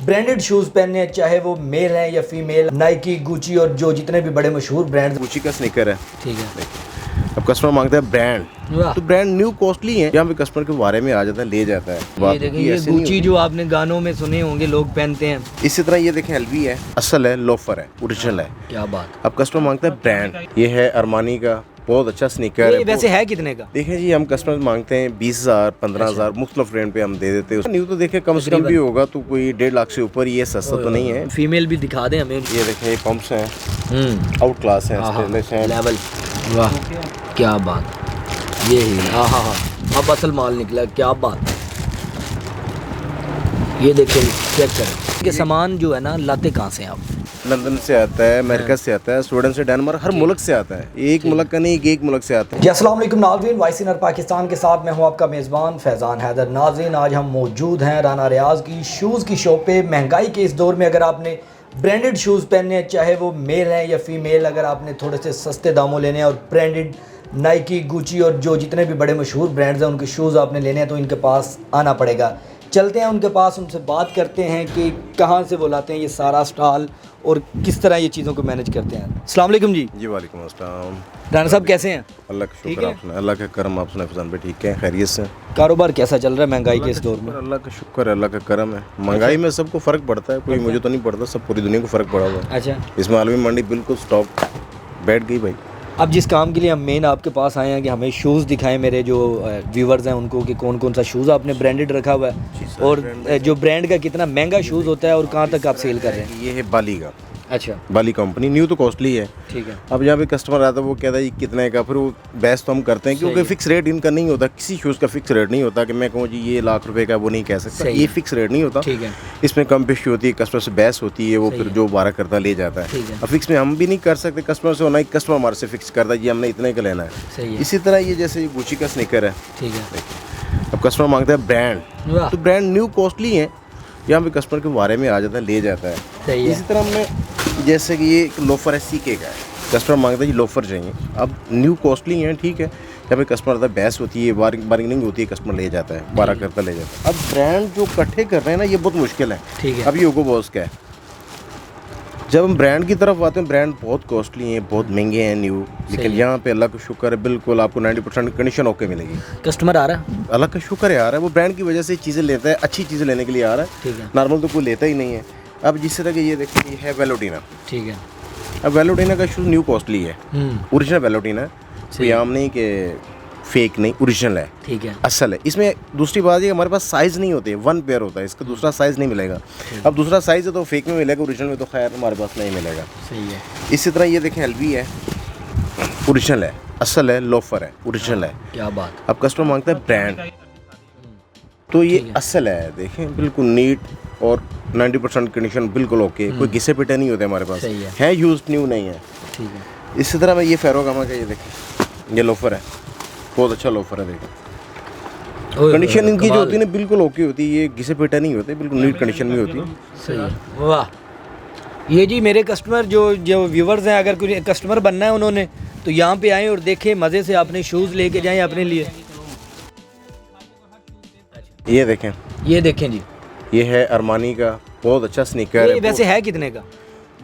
Branded shoes पहनने हैं, चाहे वो मेल हैं या फीमेल, नाइकी, गुची और जो जितने भी बड़े मशहूर ब्रांड। गुची का स्नीकर है, ठीक है। अब कस्टमर मांगता है ब्रांड, तो ब्रांड न्यू कॉस्टली है, यहाँ पे कस्टमर के बारे में आ जाता है, ले जाता है। ये देखें, ये गुची जो आपने गानों में सुने होंगे लोग पहनते हैं। इसी तरह ये देखें एलवी है, असल है, लोफर है, ओरिजिनल है। क्या बात। अब कस्टमर मांगता है ब्रांड। ये है अरमानी का, बहुत अच्छा स्नीकर है। वैसे है कितने का? देखें जी, हम कस्टमर मांगते हैं 20,000 15,000 मुख्तलिफ रेंज पे हम दे देते हैं। न्यू तो देखें कम से कम भी होगा तो कोई 1.5 लाख से ऊपर, ये सस्ता तो नहीं है। फीमेल भी दिखा दें हमें। ये देखें, ये पंप्स हैं, आउट क्लास हैं, स्टेनलेस हैं, लेवल। वाह क्या बात, ये ही अब असल माल निकला, क्या बात। ये देखें, चेक करें कि सामान जो है ना लाते कहाँ से आप? लंदन से आता है, अमेरिका से आता है, स्वीडन से, डेनमार्क, हर मुल्क से आता है। एक मुल्क का नहीं, एक मुल्क से आता है। जी अस्सलाम वालेकुम नाज़रीन, वाइसिनर पाकिस्तान के साथ मैं हूं आपका मेज़बान फैज़ान हैदर। नाज़रीन, आज हम मौजूद हैं राना रियाज की शूज़ की शॉप पे। महंगाई के इस दौर में अगर आपने ब्रांडेड शूज़ पहनने हैं, चाहे वो मेल हैं या फीमेल, अगर आपने थोड़े से सस्ते दामों लेने हैं और ब्रांडेड नाइकी, गुची और जो जितने भी बड़े मशहूर ब्रांड्स हैं उनके शूज़ आपने लेने हैं, तो इनके पास आना पड़ेगा। चलते हैं उनके पास, उनसे बात करते हैं कि कहाँ से वो लाते हैं ये सारा स्टॉल और किस तरह ये चीज़ों को मैनेज करते हैं। अस्सलाम वालेकुम जी। जी वालेकुम अस्सलाम। राना साहब कैसे हैं? अल्लाह का शुक्र, आप सुनाएं। अल्लाह का करम, आप सुनाएं फैज़ान भाई, ठीक है, खैरियत से? कारोबार कैसा चल रहा है महंगाई के इस दौर में? अल्लाह का शुक्र है, अल्लाह का करम है। महंगाई में सबको फ़र्क पड़ता है, कोई मुझे तो नहीं पड़ता, सब पूरी दुनिया को फ़र्क पड़ा हुआ है। अच्छा, इसमें आलमी मंडी बिल्कुल स्टॉक बैठ गई भाई। अब जिस काम के लिए हम मेन आपके पास आए हैं कि हमें शूज़ दिखाएं मेरे जो व्यूवर्स हैं उनको, कि कौन कौन सा शूज़ आपने ब्रांडेड रखा हुआ है और जो ब्रांड का कितना महंगा शूज़ होता है और कहाँ तक आप सेल कर रहे हैं। ये है बाली का। अच्छा, बाली कंपनी, न्यू तो कॉस्टली है। ठीक है। अब यहाँ पे कस्टमर आता है, वो कहता है ये कितने का, फिर वो बहस तो हम करते हैं क्योंकि फिक्स रेट इनका नहीं होता, किसी शूज़ का फिक्स रेट नहीं होता कि मैं कहूँ जी ये लाख रुपए का, वो नहीं कह सकता, ये फिक्स रेट नहीं होता। ठीक है। इसमें कम पेशी होती है, कस्टमर से बहस होती है, वो फिर जो 12 करता ले जाता है। अब फिक्स में हम भी नहीं कर सकते, कस्टमर से होना ही, कस्टमर हमारे से फिक्स करता है जी हमने इतने का लेना है। सही है। इसी तरह ये जैसे गुची का स्नीकर है, ठीक है। अब कस्टमर मांगता है ब्रांड, तो ब्रांड न्यू कॉस्टली है, यहाँ पे कस्टमर के बारे में आ जाता है, ले जाता है। सही है। इसी तरह हमने जैसे कि ये एक लोफर है, सीके का है, कस्टमर मांगता है जी लोफर चाहिए, अब न्यू कॉस्टली है, ठीक है, यहाँ पे कस्टमर आता है, बहस होती है, बार्गेनिंग होती है, कस्टमर ले जाता है, 12 करता ले जाता है। अब ब्रांड जो इकट्ठे कर रहे हैं ना, ये बहुत मुश्किल है। ठीक है। अब ये यूगो बॉस का है। जब हम ब्रांड की तरफ आते हैं, ब्रांड बहुत कॉस्टली हैं, बहुत महंगे हैं न्यू, लेकिन यहाँ पे अल्लाह का शुक्र है, बिल्कुल आपको 90% कंडीशन ओके मिलेगी। कस्टमर आ रहा है, अल्लाह का शुक्र है, आ रहा है, वो ब्रांड की वजह से चीज़ें लेता है, अच्छी चीज़ें लेने के लिए आ रहा है। ठीक है। नॉर्मल तो कोई लेता ही नहीं है। अब जिस तरह के ये देखिए, ये है वेलोटिना। ठीक है। अब वेलोटिना का शूज़ न्यू कॉस्टली है, ओरिजिनल वेलोटिना है, कोई आम नहीं कि फेक नहीं, ओरिजिनल है, ठीक है, असल है। इसमें दूसरी बात है, हमारे पास साइज़ नहीं होते, वन पेयर होता है, इसका दूसरा साइज़ नहीं मिलेगा। अब दूसरा साइज़ है तो फेक में मिलेगा, ओरिजिनल में तो खैर हमारे पास नहीं मिलेगा। सही है। इसी तरह ये देखें एलवी है, ओरिजिनल है, असल है, लोफर है, ओरिजिनल है। क्या बात। अब कस्टमर मांगता है ब्रांड, तो ये असल है, देखें बिल्कुल नीट और 90% कंडीशन बिल्कुल ओके, कोई घिसे पिटे नहीं होते हमारे पास, है यूज न्यू नहीं है। ठीक है। इसी तरह मैं ये फेरोगामा का, ये देखें, ये लोफर है, बहुत अच्छा लोफर है, देखें कंडीशन इनकी जो होती है ना बिल्कुल ओके होती है, ये घिसे पिटे नहीं होते, बिल्कुल नीट कंडीशन में होती है। सही है। वाह, ये जी मेरे कस्टमर जो व्यूवर्स हैं, अगर कोई कस्टमर बनना है उन्होंने, तो यहाँ पे आएँ और देखें, मज़े से अपने शूज़ लेके जाएं अपने लिए। ये देखें, ये देखें जी, ये है अरमानी का, बहुत अच्छा स्नीकर है। वैसे है कितने का?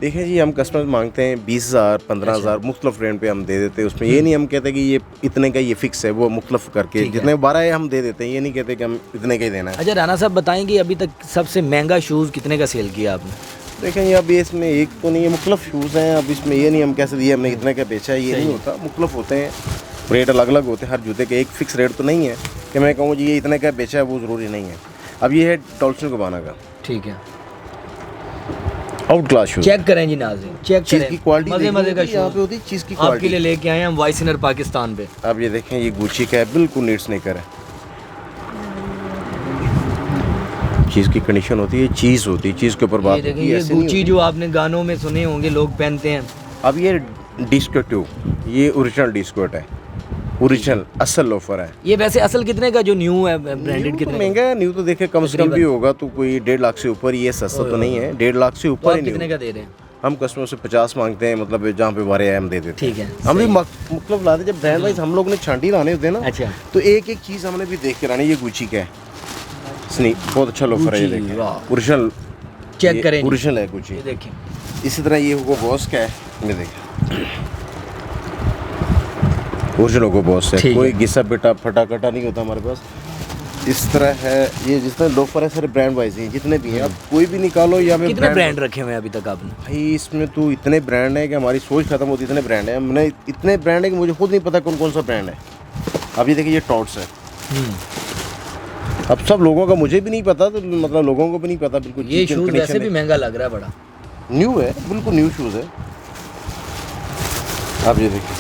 देखें जी, हम कस्टमर मांगते हैं 20,000 15,000 मुख्तलिफ रेंज पे हम दे देते हैं। उसमें ये नहीं हम कहते कि ये इतने का ये फिक्स है, वो मुख्तलिफ करके जितने 12 है हम दे देते हैं, ये नहीं कहते कि हम इतने का ही देना है। अच्छा राना साहब बताएंगे, अभी तक सबसे महंगा शूज़ कितने का सेल किया आपने? देखें ये अभी इसमें एक तो नहीं है, मुख्तलिफ शूज़ हैं। अब इसमें ये नहीं हम कैसे दिए हमने इतने का बेचा है, ये नहीं होता, मुख्तलिफ होते हैं, रेट अलग अलग होते हैं, हर जूते के एक फ़िक्स रेट तो नहीं है कि मैं कहूँ जी ये इतने का बेचा है, वो ज़रूरी नहीं है। अब ये है डॉल्चे एंड गैबाना का, ठीक है, आउट क्लास शूज़। चेक करें जी नाज़रीन, चेक चीज़ करें, की क्वालिटी मज़े का यहाँ पे होती है, चीज़ की क्वालिटी आपके लिए लेके आए हैं हम वाइसिनर पाकिस्तान पे। अब ये देखें, ये गुची का है, बिल्कुल नीट स्नीकर है, चीज़ की कंडीशन होती है, चीज़ होती है, चीज़ के ऊपर बात होती है। ये गुची जो आपने गानों में सुने होंगे लोग पहनते हैं। अब ये डिस्को 2, ये ओरिजिनल डिस्कोट है, ओरिजिनल असल लोफर है। ये वैसे असल कितने का जो न्यू है ब्रांडेड कितने? महंगा है न्यू तो देखे कम से कम भी होगा तो कोई 1.5 लाख से ऊपर, ये सस्ता तो नहीं है, 1.5 लाख से ऊपर ही। कितने का दे रहे हैं? हम कस्टमर से 50 मांगते हैं, मतलब जहाँ पे 12 हम दे देते हैं। ठीक है, हम भी मतलब लाते, जब ब्रांड वाइज हम लोग ने छांटी लाने होते हैं ना, अच्छा, तो एक एक चीज़ हमने भी देख के लानी। ये गुची का है, बहुत अच्छा लोफर है, ये देखिए ओरिजिनल चेक करें। ओरिजिनल है कुछ ये ही। देखें, इसी तरह ये हुगो बॉस का है, ये देखें ओरिजिनल हुगो बॉस है, ठीक कोई है। घिसा पिटा फटा कटा नहीं होता हमारे पास। इस तरह है ये, जितने लोफर है सारे ब्रांड वाइज हैं, जितने भी हैं आप कोई भी निकालो या कितने ब्रांड रखे हुए हैं अभी तक आपने? भाई इसमें तो इतने ब्रांड है कि हमारी सोच खत्म होती, इतने ब्रांड है, मैंने इतने ब्रांड है कि मुझे खुद नहीं पता कौन कौन सा ब्रांड है। अब ये देखिए ये टॉट्स है, अब सब लोगों का मुझे भी नहीं पता, तो मतलब लोगों को भी नहीं पता बिल्कुल। ये शूज वैसे भी महंगा लग रहा है बड़ा। न्यू है, बिल्कुल न्यू शूज़ है। आप ये देखिए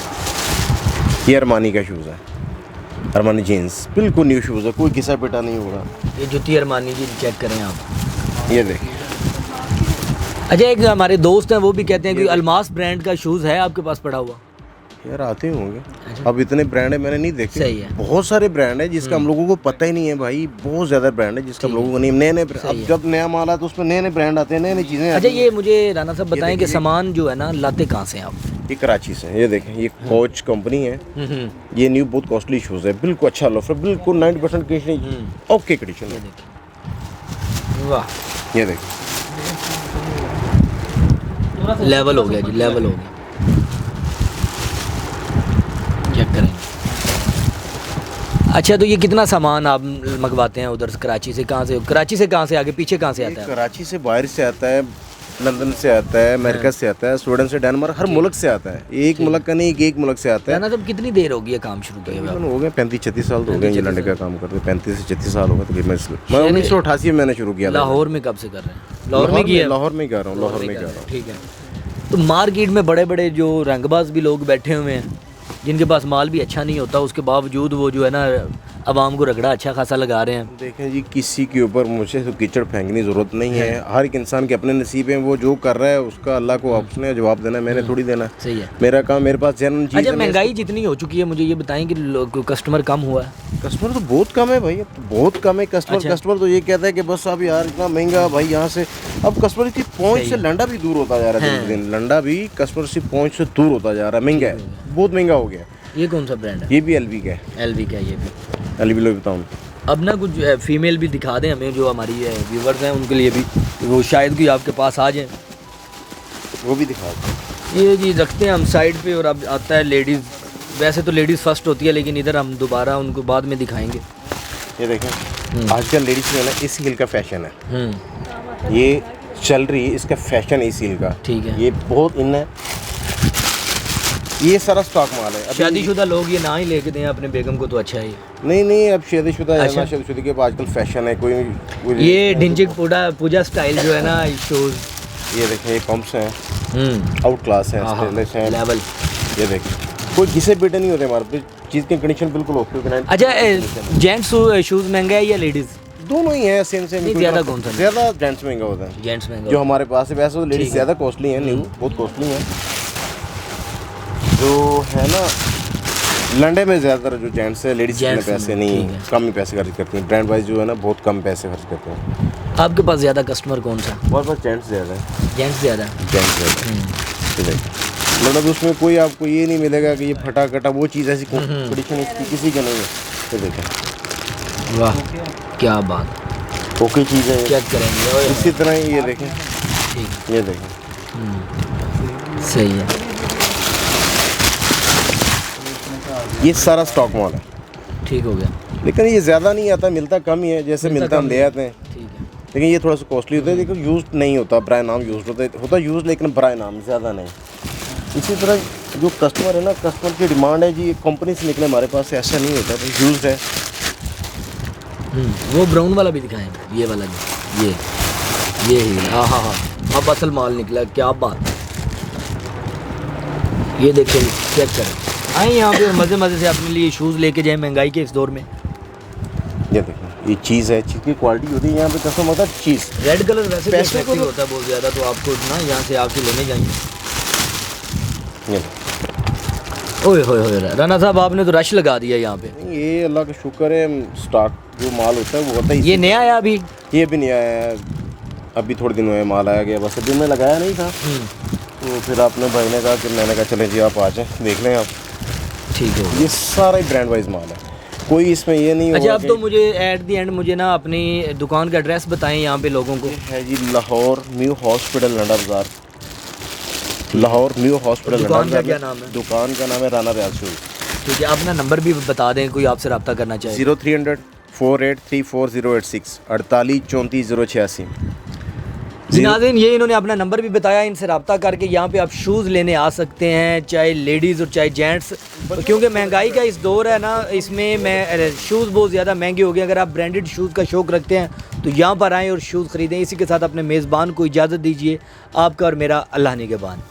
ये अरमानी का शूज़ है, अरमानी जीन्स, बिल्कुल न्यू शूज़ है, कोई घिसा पिटा नहीं होगा। ये जूती अरमानी की चेक करें आप, ये देखिए। अच्छा एक हमारे दोस्त हैं वो भी कहते हैं कि अल्मास ब्रांड का शूज़ है आपके पास पड़ा हुआ। यार आते होंगे, अब इतने ब्रांड है मैंने नहीं देखे। सही है। बहुत सारे ब्रांड है जिसका हम लोगों को पता ही नहीं है भाई, बहुत ज़्यादा ब्रांड है जिसका हम लोगों को नहीं, नए नए अब जब नया माल आता है तो उसमें नए नए ब्रांड आते हैं, नई नई चीज़ें। अच्छा ये मुझे राना साहब बताएं कि सामान जो है ना लाते कहाँ से हैं आप? ये कराची से, ये देखें ये कोच कंपनी है, ये न्यू बहुत कॉस्टली शूज़ है, बिल्कुल अच्छा लोफर, बिल्कुल 90% कंडीशन ओके कंडीशन है। वाह ये देखिए लेवल हो गया जी, लेवल हो गया। चेक करें। अच्छा तो ये कितना सामान आप मंगवाते हैं उधर से, कराची से? कहाँ से, कराची से कहाँ से आगे पीछे कहाँ से आता है? कराची से बाहर से आता है, लंदन से आता है, अमेरिका से आता है, स्वीडन से, डेनमार्क, हर मुल्क से आता है। एक मुल्क का नहीं, एक मुल्क से आता है। ना तब कितनी देर होगी ये काम शुरू किया हुआ? हो गए 35-36 साल तो हो गए ये लंडे का काम करते, 35 से 36 साल हो गए तकरीबन। मैं 1988 में मैंने शुरू किया था। लाहौर में कब से कर रहे हैं? लाहौर में किया? लाहौर में कर रहा हूँ, लाहौर में कर रहा हूँ। ठीक है। तो मार्केट में बड़े बड़े जो रंगबाज भी लोग बैठे हुए हैं जिनके पास माल भी अच्छा नहीं होता, उसके बावजूद वो जो है ना आवाम को रगड़ा अच्छा खासा लगा रहे हैं। देखें जी, किसी के ऊपर मुझे तो कीचड़ फेंकने की ज़रूरत नहीं है। हर एक इंसान के अपने नसीब हैं, वो जो कर रहा है उसका अल्लाह को उसने जवाब देना है, मैंने थोड़ी देना। सही है। मेरा काम, मेरे पास जनरल चीज़ अच्छा है। महंगाई जितनी हो चुकी है, मुझे ये बताएं कि कस्टमर कम हुआ है? कस्टमर तो बहुत कम है भाई, अब तो बहुत कम है कस्टमर। अच्छा। कस्टमर तो ये कहता है कि बस अब यार इतना महंगा भाई यहाँ से। अब कस्टमर की पहुँच से लंडा भी दूर होता जा रहा है, दिन ब दिन लंडा भी कस्टमर से पहुँच से दूर होता जा रहा है, महंगा है, बहुत महंगा हो गया। ये कौन सा ब्रांड है? ये भी एलवी का है, एलवी का है ये भी। एलवी लो बताऊँ। अब ना कुछ फीमेल भी दिखा दें हमें, जो हमारी व्यूवर्स हैं उनके लिए भी, वो शायद कोई आपके पास आ जाए, वो भी दिखा दो। ये जी रखते हैं हम साइड पे। और अब आता है लेडीज़, वैसे तो लेडीज़ फर्स्ट होती है लेकिन इधर हम दोबारा उनको बाद में दिखाएंगे। ये देखें आजकल लेडीज़ में ना इस हील का फैशन है, ये चल रही है, इसका फैशन है इस हील का। ठीक है। ये बहुत इन है, ये सारा स्टॉक माल है। शादीशुदा लोग ये ना ही लेके दें अपने बेगम को तो अच्छा है। नहीं अब शादीशुदा है अच्छा। ना, शादीशुदा के आजकल फैशन है कोई ये ढिंचिक पूजा स्टाइल जो है ना शूज़, ये देखें, ये पंप्स हैं, आउट क्लास हैं, स्टेनलेस हैं, लेवल। ये देखें कोई घिसे बेटे नहीं होते हमारे पे, चीज़ की कंडीशन बिल्कुल ओके होती है। अच्छा जेंट्स शूज़ महंगा है या लेडीज़? दोनों ही हैं, सेम ज़्यादा कौन सा? ज़्यादा जेंट्स महंगा होता है। जेंट्स महंगा जो हमारे पास है, वैसे तो लेडीज़ ज़्यादा कॉस्टली हैं, न्यू बहुत कॉस्टली हैं। जो है ना लंडे में ज़्यादातर जो जेंट्स है, लेडीज़ में पैसे नहीं, कम ही पैसे खर्च करती हैं। ब्रांड वाइज जो है ना बहुत कम पैसे खर्च करते हैं। आपके पास ज़्यादा कस्टमर कौन सा? बहुत बहुत जेंट्स ज़्यादा है, जेंट्स ज़्यादा? जेंट्स ज़्यादा। मतलब उसमें कोई आपको ये नहीं मिलेगा कि ये फटा कटा वो चीज़ ऐसी कंडीशन इसकी किसी का नहीं है। तो देखें, वाह क्या बात, ओके चीज़ है, चेक करेंगे। इसी तरह ही ये देखें, ठीक, ये देखें, सही है। ये सारा स्टॉक माल है, ठीक हो गया। लेकिन ये ज़्यादा नहीं आता, मिलता कम ही है, जैसे मिलता हम ले आते हैं। ठीक है। लेकिन ये थोड़ा सा कॉस्टली होता है, लेकिन यूज़ नहीं होता, बराए नाम यूज़ होता यूज़, लेकिन बराए नाम ज़्यादा नहीं। इसी तरह जो कस्टमर है ना, कस्टमर की डिमांड है जी, कंपनी से निकले हमारे पास, ऐसा नहीं होता भाई, यूज़ है। वो ब्राउन वाला भी दिखाएं, ये वाला भी, ये ही। हाँ हाँ हाँ, अब असल माल निकला, क्या बात। ये देखिए, चेक करें, आए यहाँ पे मज़े मज़े से अपने लिए शूज़ लेके जाएं महंगाई के इस दौर में। ये देखो, ये चीज़ है, चीज़ की क्वालिटी होती है यहाँ पे, कसम होता है चीज़। रेड कलर वैसे भी पैसे को अट्रैक्टिव होता है बहुत ज़्यादा, तो आपको ना यहाँ से आके लेने जाएंगे। ओए होए होए, राना साहब आपने तो रश लगा दिया यहाँ पे। ये अल्लाह का शुक्र है, स्टॉक जो माल होता है वो होता है। ये नया आया अभी? ये भी नहीं आया है, अभी थोड़े दिन हुए माल आया गया, बस अभी मैं लगाया नहीं था। तो फिर आपने भाई ने कहा कि मैंने कहा चले जी आप आ जाएँ देख लें आप। ठीक है। ये सारा ही ब्रांड वाइज माल है। कोई इसमें ये नहीं अच्छा, होगा अब तो मुझे एट दी एंड मुझे ना अपनी दुकान का एड्रेस बताएं यहाँ पे लोगों को। है जी लाहौर न्यू हॉस्पिटल लंडा बाजार, लाहौर न्यू हॉस्पिटल दुकान लंडा का बाजार क्या नाम है? दुकान का नाम है राना रियाज शूज़। ठीक है, अपना नंबर भी बता दें, कोई आपसे रब्ता करना चाहे। 0300 4834 086 48 34 086। जी नाज़रीन, ये इन्होंने अपना नंबर भी बताया, इनसे रब्ता करके यहाँ पे आप शूज़ लेने आ सकते हैं, चाहे लेडीज़ और चाहे जेंट्स, क्योंकि महंगाई का इस दौर है ना, इसमें मैं शूज़ बहुत ज़्यादा महंगे हो गए। अगर आप ब्रांडेड शूज़ का शौक़ रखते हैं तो यहाँ पर आएँ और शूज़ ख़रीदें। इसी के साथ अपने मेज़बान को इजाज़त दीजिए। आपका और मेरा अल्लाह निगहबान।